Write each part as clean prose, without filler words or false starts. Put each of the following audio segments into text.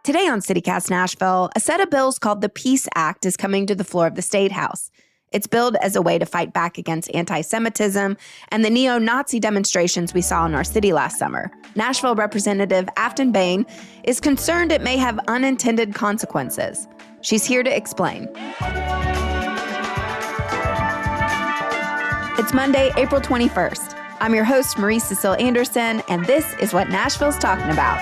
Today on CityCast Nashville, a set of bills called the Peace Act is coming to the floor of the State House. It's billed as a way to fight back against anti-Semitism and the neo-Nazi demonstrations we saw in our city last summer. Nashville Representative Afton Bain is concerned it may have unintended consequences. She's here to explain. It's Monday, April 21st. I'm your host, Marie Cecile Anderson, and this is what Nashville's talking about.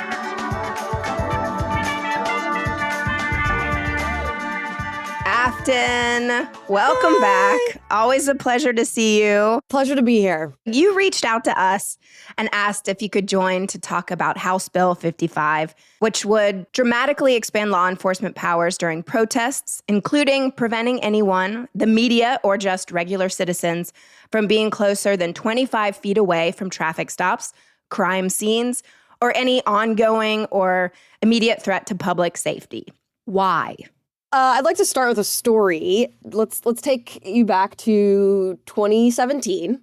Afton, welcome back. Always a pleasure to see you. Pleasure to be here. You reached out to us and asked if you could join to talk about House Bill 55, which would dramatically expand law enforcement powers during protests, including preventing anyone, the media, or just regular citizens from being closer than 25 feet away from traffic stops, crime scenes, or any ongoing or immediate threat to public safety. Why? I'd like to start with a story. Let's take you back to 2017.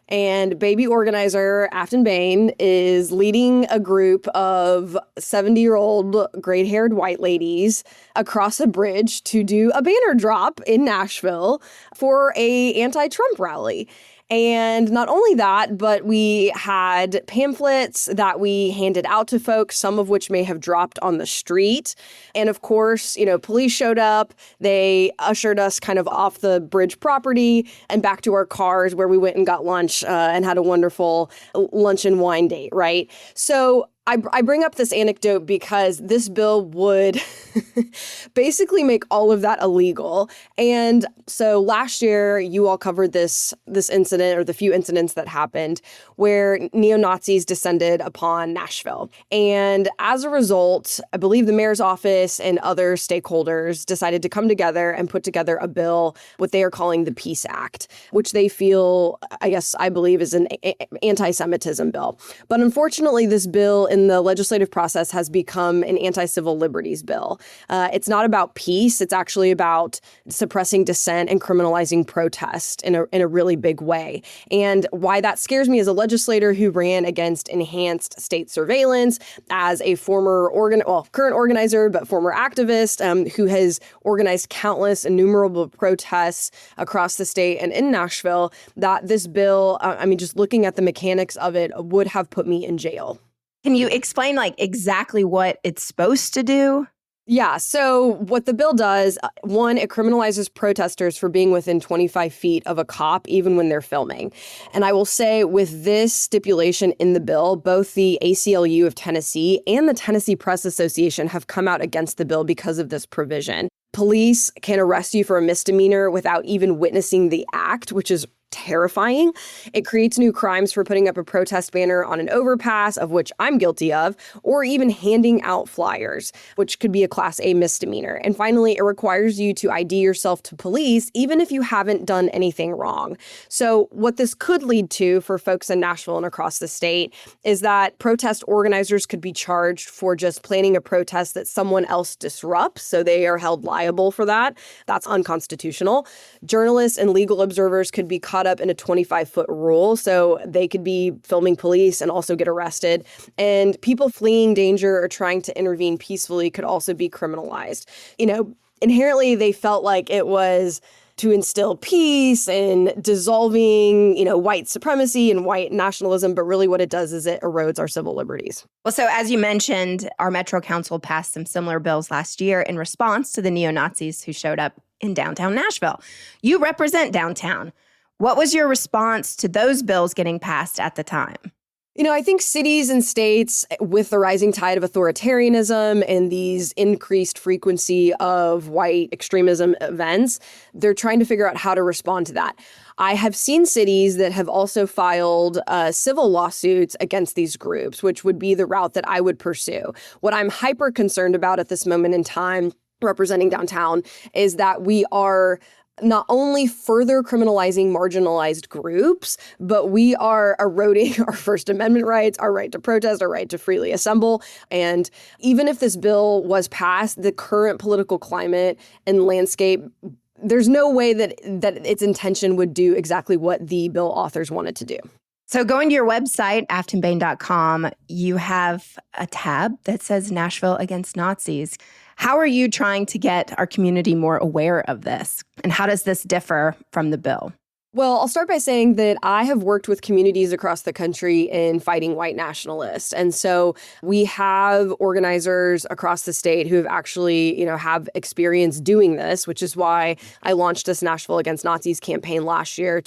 And baby organizer Afton Bain is leading a group of 70-year-old gray-haired white ladies across a bridge to do a banner drop in Nashville for a anti-Trump rally. And not only that, but we had pamphlets that we handed out to folks, some of which may have dropped on the street. And of course, police showed up. They ushered us kind of off the bridge property and back to our cars where we went and got lunch and had a wonderful lunch and wine date, right? So I bring up this anecdote because this bill would basically make all of that illegal. And so last year, you all covered this incident, or the few incidents that happened, where neo-Nazis descended upon Nashville. And as a result, I believe the mayor's office and other stakeholders decided to come together and put together a bill, what they are calling the Peace Act, which they feel, I believe, is an anti-Semitism bill. But unfortunately, this bill in the legislative process has become an anti-civil liberties bill. It's not about peace. It's actually about suppressing dissent and criminalizing protest in a really big way. And why that scares me as a legislator who ran against enhanced state surveillance, as a current organizer, but former activist who has organized countless innumerable protests across the state and in Nashville, that this bill, just looking at the mechanics of it, would have put me in jail. Can you explain exactly what it's supposed to do? Yeah. So what the bill does, one, it criminalizes protesters for being within 25 feet of a cop, even when they're filming. And I will say with this stipulation in the bill, both the ACLU of Tennessee and the Tennessee Press Association have come out against the bill because of this provision. Police can arrest you for a misdemeanor without even witnessing the act, which is terrifying. It creates new crimes for putting up a protest banner on an overpass, of which I'm guilty of, or even handing out flyers, which could be a Class A misdemeanor. And finally, it requires you to ID yourself to police, even if you haven't done anything wrong. So what this could lead to for folks in Nashville and across the state is that protest organizers could be charged for just planning a protest that someone else disrupts, so they are held liable for that. That's unconstitutional. Journalists and legal observers could be caught up in a 25-foot rule, so they could be filming police and also get arrested. And people fleeing danger or trying to intervene peacefully could also be criminalized. Inherently, they felt like it was to instill peace and dissolving, white supremacy and white nationalism. But really what it does is it erodes our civil liberties. Well, so as you mentioned, our Metro Council passed some similar bills last year in response to the neo-Nazis who showed up in downtown Nashville. You represent downtown. What was your response to those bills getting passed at the time? I think cities and states, with the rising tide of authoritarianism and these increased frequency of white extremism events, they're trying to figure out how to respond to that. I have seen cities that have also filed civil lawsuits against these groups, which would be the route that I would pursue. What I'm hyper concerned about at this moment in time, representing downtown, is that we are not only further criminalizing marginalized groups, but we are eroding our First Amendment rights, our right to protest, our right to freely assemble. And even if this bill was passed, the current political climate and landscape, there's no way that its intention would do exactly what the bill authors wanted to do. So going to your website, aftonbane.com, you have a tab that says Nashville Against Nazis. How are you trying to get our community more aware of this? And how does this differ from the bill? Well, I'll start by saying that I have worked with communities across the country in fighting white nationalists. And so we have organizers across the state who have actually, have experience doing this, which is why I launched this Nashville Against Nazis campaign last year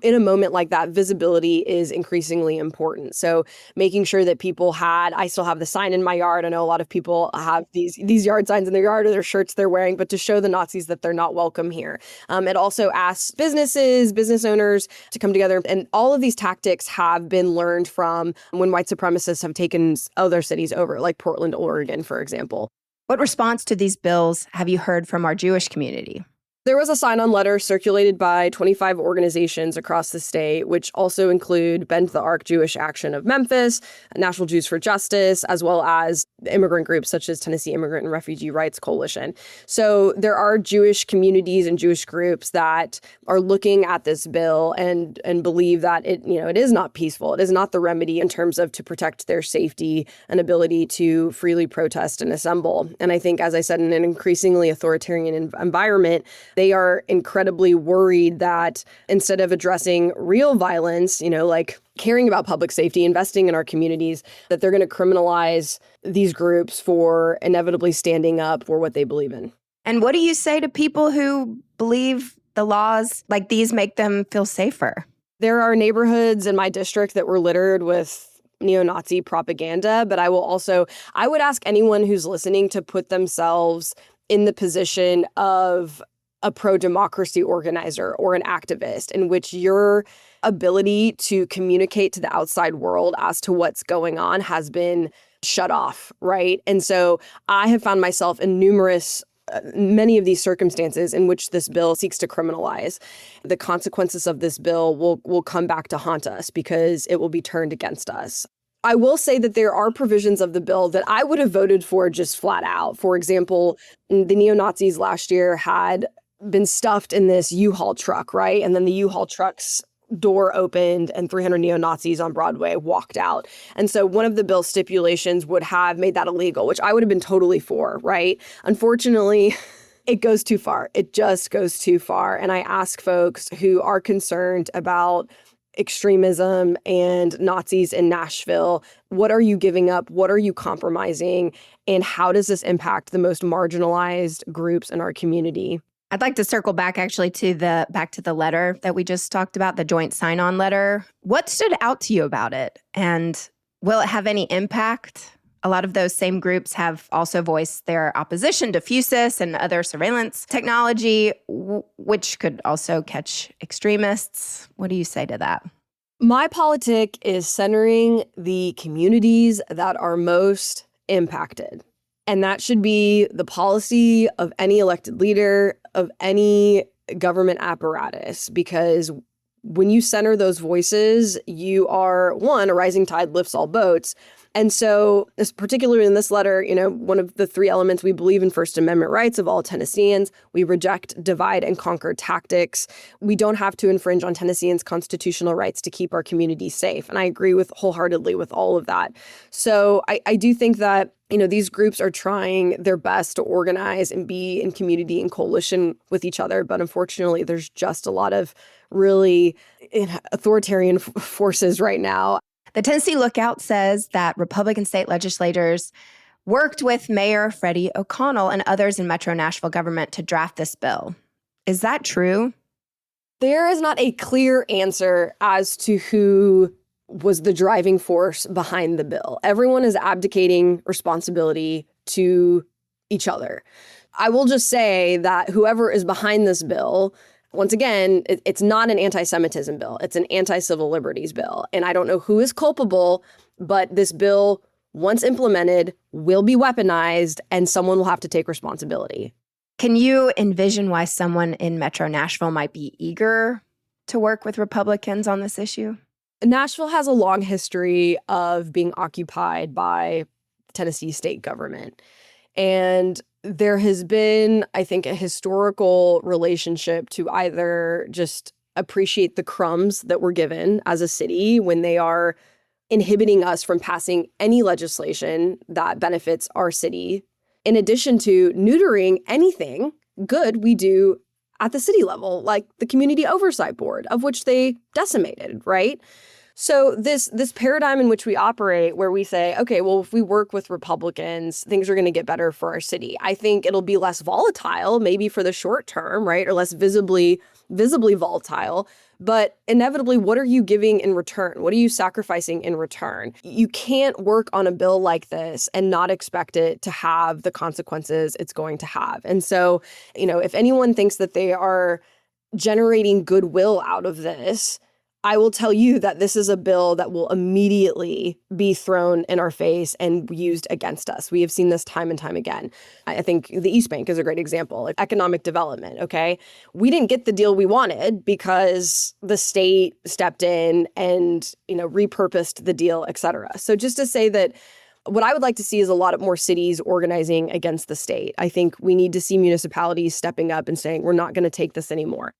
in a moment like that, visibility is increasingly important. So making sure that I still have the sign in my yard. I know a lot of people have these yard signs in their yard or their shirts they're wearing, but to show the Nazis that they're not welcome here. It also asks business owners to come together. And all of these tactics have been learned from when white supremacists have taken other cities over, like Portland, Oregon, for example. What response to these bills have you heard from our Jewish community? There was a sign-on letter circulated by 25 organizations across the state, which also include Bend the Arc Jewish Action of Memphis, National Jews for Justice, as well as immigrant groups such as Tennessee Immigrant and Refugee Rights Coalition. So there are Jewish communities and Jewish groups that are looking at this bill and believe that it is not peaceful. It is not the remedy in terms of to protect their safety and ability to freely protest and assemble. And I think, as I said, in an increasingly authoritarian environment, they are incredibly worried that instead of addressing real violence, like caring about public safety, investing in our communities, that they're going to criminalize these groups for inevitably standing up for what they believe in. And what do you say to people who believe the laws like these make them feel safer? There are neighborhoods in my district that were littered with neo-Nazi propaganda, but I would ask anyone who's listening to put themselves in the position of a pro-democracy organizer or an activist in which your ability to communicate to the outside world as to what's going on has been shut off, right? And so I have found myself in many of these circumstances in which this bill seeks to criminalize. The consequences of this bill will come back to haunt us because it will be turned against us. I will say that there are provisions of the bill that I would have voted for just flat out. For example, the neo-Nazis last year had been stuffed in this U-Haul truck, right? And then the U-Haul truck's door opened and 300 neo-Nazis on Broadway walked out. And so one of the bill stipulations would have made that illegal, which I would have been totally for, right? Unfortunately, it goes too far. It just goes too far. And I ask folks who are concerned about extremism and Nazis in Nashville, what are you giving up? What are you compromising? And how does this impact the most marginalized groups in our community? I'd like to circle back actually to the letter that we just talked about, the joint sign-on letter. What stood out to you about it? And will it have any impact? A lot of those same groups have also voiced their opposition to Fusus and other surveillance technology, which could also catch extremists. What do you say to that? My politic is centering the communities that are most impacted. And that should be the policy of any elected leader, of any government apparatus, because when you center those voices, you are, one, a rising tide lifts all boats. And so, particularly in this letter, one of the three elements, we believe in First Amendment rights of all Tennesseans. We reject divide and conquer tactics. We don't have to infringe on Tennesseans' constitutional rights to keep our communities safe. And I agree wholeheartedly with all of that. So I do think that these groups are trying their best to organize and be in community and coalition with each other. But unfortunately, there's just a lot of really authoritarian forces right now. The Tennessee Lookout says that Republican state legislators worked with Mayor Freddie O'Connell and others in Metro Nashville government to draft this bill. Is that true? There is not a clear answer as to who was the driving force behind the bill. Everyone is abdicating responsibility to each other. I will just say that whoever is behind this bill, once again, it's not an anti-Semitism bill. It's an anti-civil liberties bill. And I don't know who is culpable, but this bill, once implemented, will be weaponized and someone will have to take responsibility. Can you envision why someone in Metro Nashville might be eager to work with Republicans on this issue? Nashville has a long history of being occupied by Tennessee state government. And there has been, I think, a historical relationship to either just appreciate the crumbs that we're given as a city when they are inhibiting us from passing any legislation that benefits our city, in addition to neutering anything good we do at the city level, like the Community Oversight Board, of which they decimated, right? So this paradigm in which we operate, where we say, okay, well, if we work with Republicans, things are going to get better for our city. I think it'll be less volatile, maybe for the short term, right? Or less visibly volatile. But inevitably, what are you giving in return? What are you sacrificing in return? You can't work on a bill like this and not expect it to have the consequences it's going to have. And so, if anyone thinks that they are generating goodwill out of this, I will tell you that this is a bill that will immediately be thrown in our face and used against us. We have seen this time and time again. I think the East Bank is a great example, like economic development, okay? We didn't get the deal we wanted because the state stepped in and, repurposed the deal, et cetera. So just to say that what I would like to see is a lot more cities organizing against the state. I think we need to see municipalities stepping up and saying, we're not going to take this anymore.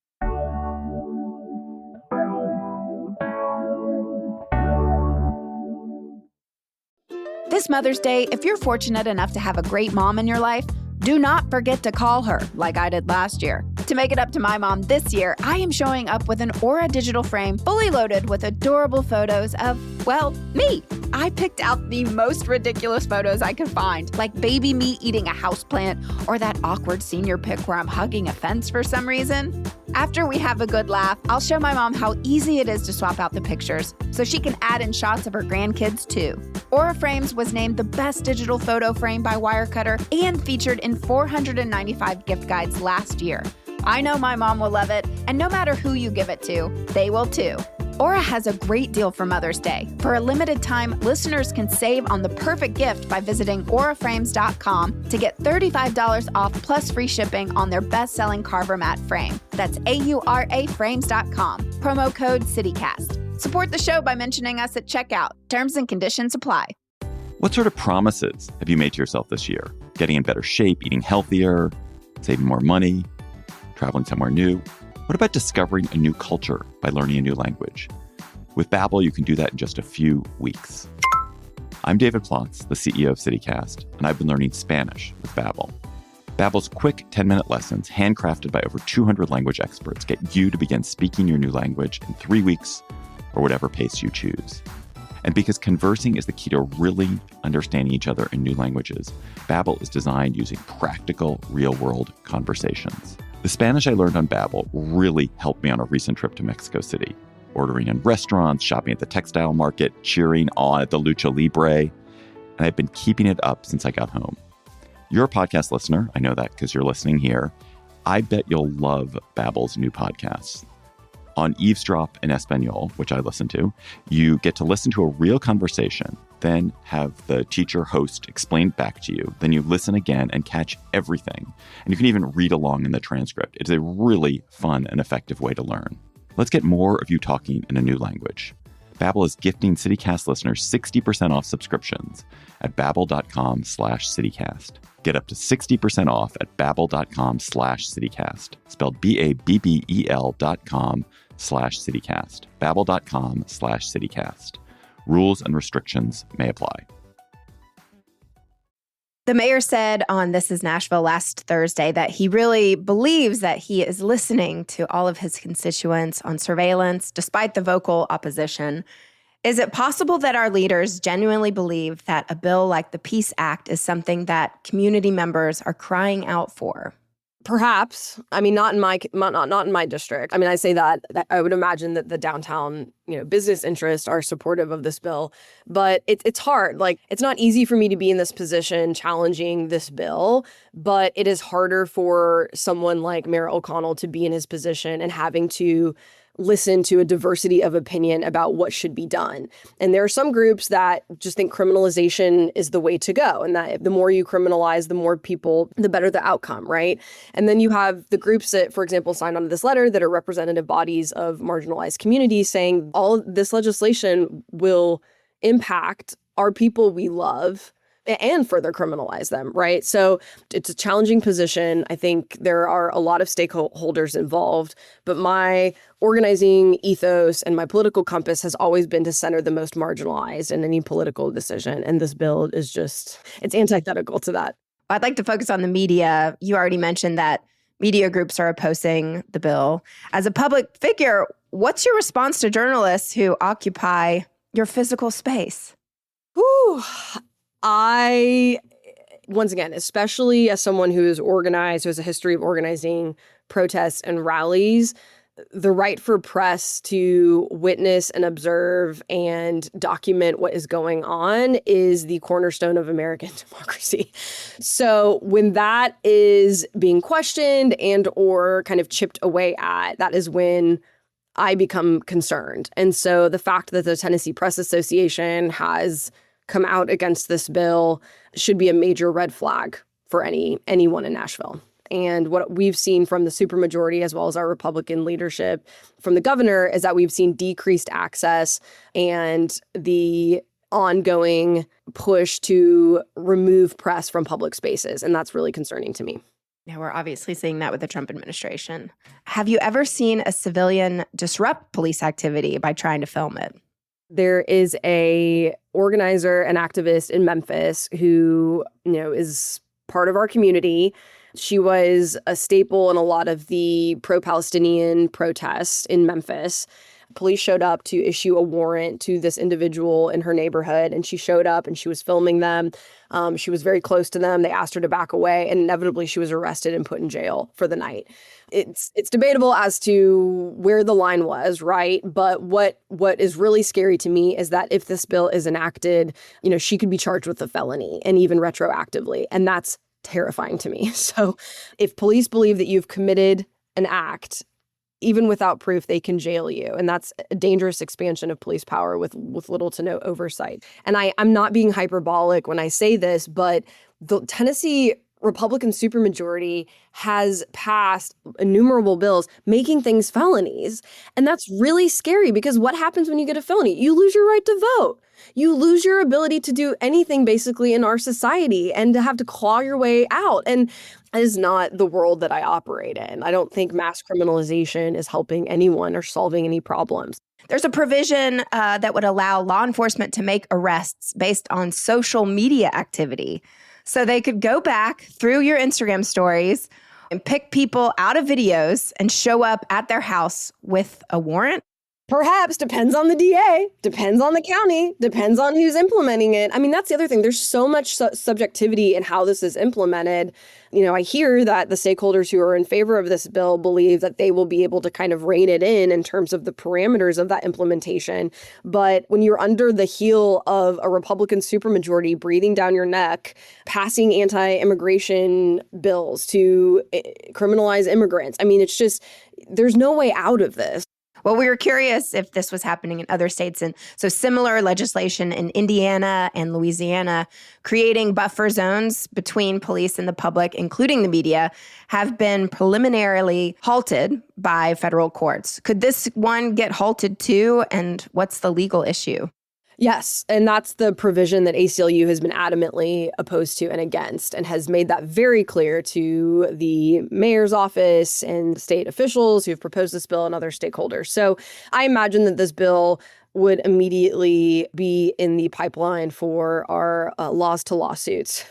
This Mother's Day, if you're fortunate enough to have a great mom in your life, do not forget to call her like I did last year. To make it up to my mom this year, I am showing up with an Aura digital frame fully loaded with adorable photos of, well, me. I picked out the most ridiculous photos I could find, like baby me eating a houseplant or that awkward senior pic where I'm hugging a fence for some reason. After we have a good laugh, I'll show my mom how easy it is to swap out the pictures so she can add in shots of her grandkids too. Aura Frames was named the best digital photo frame by Wirecutter and featured in 495 gift guides last year. I know my mom will love it, and no matter who you give it to, they will too. Aura has a great deal for Mother's Day. For a limited time, listeners can save on the perfect gift by visiting auraframes.com to get $35 off plus free shipping on their best-selling Carver mat frame. That's auraframes.com. Promo code CityCast. Support the show by mentioning us at checkout. Terms and conditions apply. What sort of promises have you made to yourself this year? Getting in better shape, eating healthier, saving more money, traveling somewhere new? What about discovering a new culture by learning a new language? With Babbel, you can do that in just a few weeks. I'm David Plotz, the CEO of CityCast, and I've been learning Spanish with Babbel. Babbel's quick 10-minute lessons, handcrafted by over 200 language experts, get you to begin speaking your new language in 3 weeks or whatever pace you choose. And because conversing is the key to really understanding each other in new languages, Babbel is designed using practical, real-world conversations. The Spanish I learned on Babbel really helped me on a recent trip to Mexico City, ordering in restaurants, shopping at the textile market, cheering on at the Lucha Libre, and I've been keeping it up since I got home. You're a podcast listener. I know that because you're listening here. I bet you'll love Babbel's new podcasts. On Eavesdrop in Espanol, which I listen to, you get to listen to a real conversation, then have the teacher host explain back to you. Then you listen again and catch everything. And you can even read along in the transcript. It's a really fun and effective way to learn. Let's get more of you talking in a new language. Babbel is gifting CityCast listeners 60% off subscriptions at babbel.com/CityCast. Get up to 60% off at babbel.com/CityCast. Spelled BABBEL.com/CityCast. Babbel.com/CityCast. Rules and restrictions may apply. The mayor said on This Is Nashville last Thursday that he really believes that he is listening to all of his constituents on surveillance, despite the vocal opposition. Is it possible that our leaders genuinely believe that a bill like the Peace Act is something that community members are crying out for? Perhaps. I mean, not in my district. I mean, I say that I would imagine that the downtown, business interests are supportive of this bill, but it's hard. Like, it's not easy for me to be in this position challenging this bill, but it is harder for someone like Mayor O'Connell to be in his position and having to listen to a diversity of opinion about what should be done. And there are some groups that just think criminalization is the way to go, and that the more you criminalize, the more people, the better the outcome, right? And then you have the groups that, for example, signed onto this letter that are representative bodies of marginalized communities saying all of this legislation will impact our people we love and further criminalize them, right? So it's a challenging position. I think there are a lot of stakeholders involved, but my organizing ethos and my political compass has always been to center the most marginalized in any political decision. And this bill is just, it's antithetical to that. I'd like to focus on the media. You already mentioned that media groups are opposing the bill. As a public figure, what's your response to journalists who occupy your physical space? Whew. Once again, especially as someone who is organized, who has a history of organizing protests and rallies, the right for press to witness and observe and document what is going on is the cornerstone of American democracy. So when that is being questioned and or kind of chipped away at, that is when I become concerned. And so the fact that the Tennessee Press Association has come out against this bill should be a major red flag for anyone in Nashville. And what we've seen from the supermajority, as well as our Republican leadership from the governor, is that we've seen decreased access and the ongoing push to remove press from public spaces. And that's really concerning to me. Yeah, we're obviously seeing that with the Trump administration. Have you ever seen a civilian disrupt police activity by trying to film it? There is a organizer and activist in Memphis who, is part of our community. She was a staple in a lot of the pro-Palestinian protests in Memphis. Police showed up to issue a warrant to this individual in her neighborhood, and she showed up and she was filming them. She was very close to them. They asked her to back away, and inevitably she was arrested and put in jail for the night. It's debatable as to where the line was, right? But what is really scary to me is that if this bill is enacted, she could be charged with a felony and even retroactively, and that's terrifying to me. So if police believe that you've committed an act, even without proof, they can jail you. And that's a dangerous expansion of police power with little to no oversight. And I'm not being hyperbolic when I say this, but the Tennessee Republican supermajority has passed innumerable bills making things felonies. And that's really scary because what happens when you get a felony? You lose your right to vote. You lose your ability to do anything basically in our society and to have to claw your way out. And that is not the world that I operate in. I don't think mass criminalization is helping anyone or solving any problems. There's a provision that would allow law enforcement to make arrests based on social media activity. So they could go back through your Instagram stories and pick people out of videos and show up at their house with a warrant. Perhaps, depends on the DA, depends on the county, depends on who's implementing it. I mean, that's the other thing. There's so much subjectivity in how this is implemented. I hear that the stakeholders who are in favor of this bill believe that they will be able to kind of rein it in terms of the parameters of that implementation. But when you're under the heel of a Republican supermajority breathing down your neck, passing anti-immigration bills to criminalize immigrants, I mean, it's just, there's no way out of this. Well, we were curious if this was happening in other states. And so similar legislation in Indiana and Louisiana creating buffer zones between police and the public, including the media, have been preliminarily halted by federal courts. Could this one get halted too? And what's the legal issue? Yes, and that's the provision that ACLU has been adamantly opposed to and against, and has made that very clear to the mayor's office and state officials who have proposed this bill and other stakeholders. So I imagine that this bill would immediately be in the pipeline for our laws to lawsuits.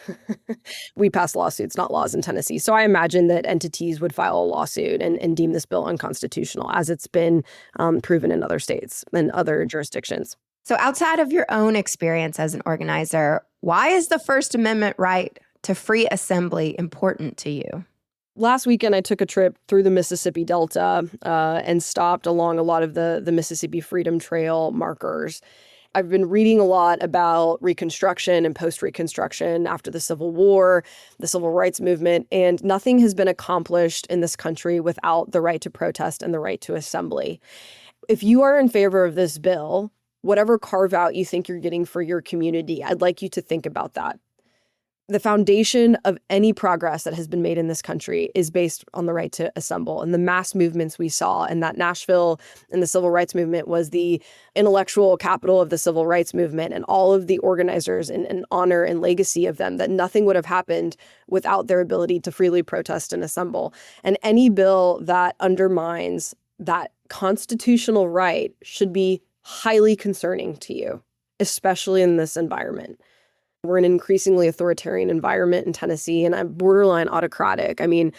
We pass lawsuits, not laws in Tennessee. So I imagine that entities would file a lawsuit and deem this bill unconstitutional, as it's been proven in other states and other jurisdictions. So outside of your own experience as an organizer, why is the First Amendment right to free assembly important to you? Last weekend, I took a trip through the Mississippi Delta and stopped along a lot of the Mississippi Freedom Trail markers. I've been reading a lot about Reconstruction and post-Reconstruction after the Civil War, the Civil Rights Movement, and nothing has been accomplished in this country without the right to protest and the right to assembly. If you are in favor of this bill, whatever carve out you think you're getting for your community, I'd like you to think about that. The foundation of any progress that has been made in this country is based on the right to assemble. And the mass movements we saw, and that Nashville and the civil rights movement was the intellectual capital of the civil rights movement, and all of the organizers and honor and legacy of them, that nothing would have happened without their ability to freely protest and assemble. And any bill that undermines that constitutional right should be highly concerning to you, especially in this environment. We're in an increasingly authoritarian environment in Tennessee, and I'm borderline autocratic. I mean,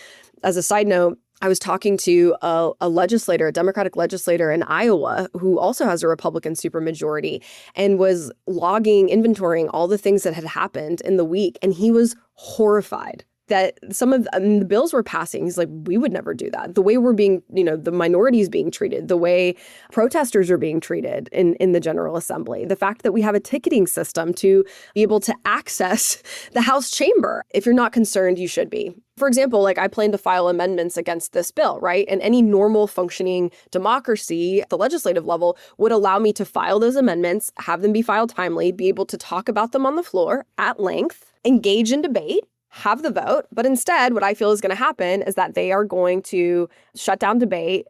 as a side note, I was talking to a legislator, a Democratic legislator in Iowa, who also has a Republican supermajority, and was inventorying all the things that had happened in the week. And he was horrified that some of the bills were passing. He's like, we would never do that. The way we're being, the minorities being treated, the way protesters are being treated in the General Assembly, the fact that we have a ticketing system to be able to access the House chamber. If you're not concerned, you should be. For example, I plan to file amendments against this bill, right? And any normal functioning democracy at the legislative level would allow me to file those amendments, have them be filed timely, be able to talk about them on the floor at length, engage in debate, have the vote. But instead, what I feel is going to happen is that they are going to shut down debate,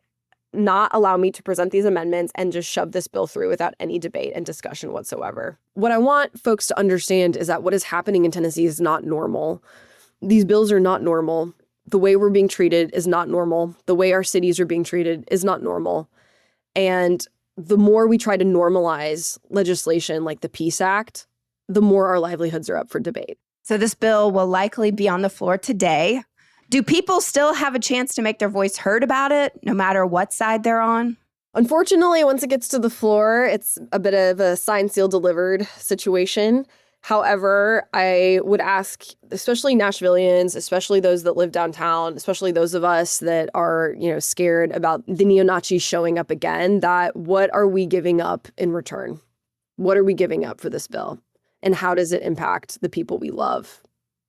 not allow me to present these amendments, and just shove this bill through without any debate and discussion whatsoever. What I want folks to understand is that what is happening in Tennessee is not normal. These bills are not normal. The way we're being treated is not normal. The way our cities are being treated is not normal. And the more we try to normalize legislation like the Peace Act, the more our livelihoods are up for debate. So this bill will likely be on the floor today. Do people still have a chance to make their voice heard about it, no matter what side they're on? Unfortunately, once it gets to the floor, it's a bit of a signed, sealed, delivered situation. However, I would ask, especially Nashvillians, especially those that live downtown, especially those of us that are, scared about the neo-Nazis showing up again, that what are we giving up in return? What are we giving up for this bill? And how does it impact the people we love?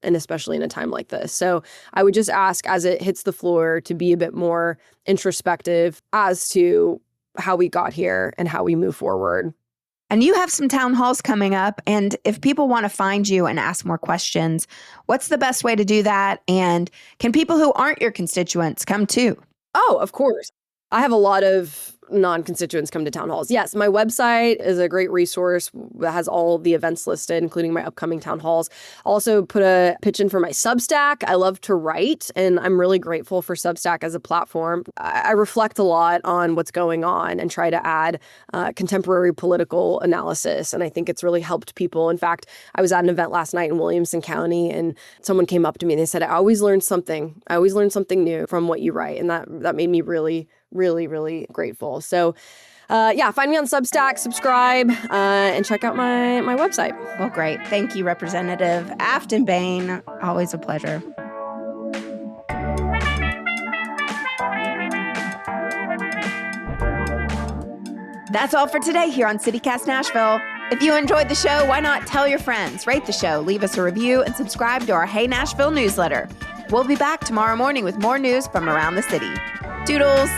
And especially in a time like this. So I would just ask, as it hits the floor, to be a bit more introspective as to how we got here and how we move forward. And you have some town halls coming up. And if people want to find you and ask more questions, what's the best way to do that? And can people who aren't your constituents come too? Oh, of course. I have a lot of non-constituents come to town halls. Yes, my website is a great resource that has all the events listed, including my upcoming town halls. Also put a pitch in for my Substack. I love to write, and I'm really grateful for Substack as a platform. I reflect a lot on what's going on and try to add contemporary political analysis, and I think it's really helped people. In fact, I was at an event last night in Williamson County, and someone came up to me and they said, I always learn something. I always learn something new from what you write, and that made me really, really grateful. So find me on Substack, subscribe, and check out my website. Well, great. Thank you, Representative Afton Bain. Always a pleasure. That's all for today here on CityCast Nashville. If you enjoyed the show, why not tell your friends, rate the show, leave us a review, and subscribe to our Hey Nashville newsletter. We'll be back tomorrow morning with more news from around the city. Doodles!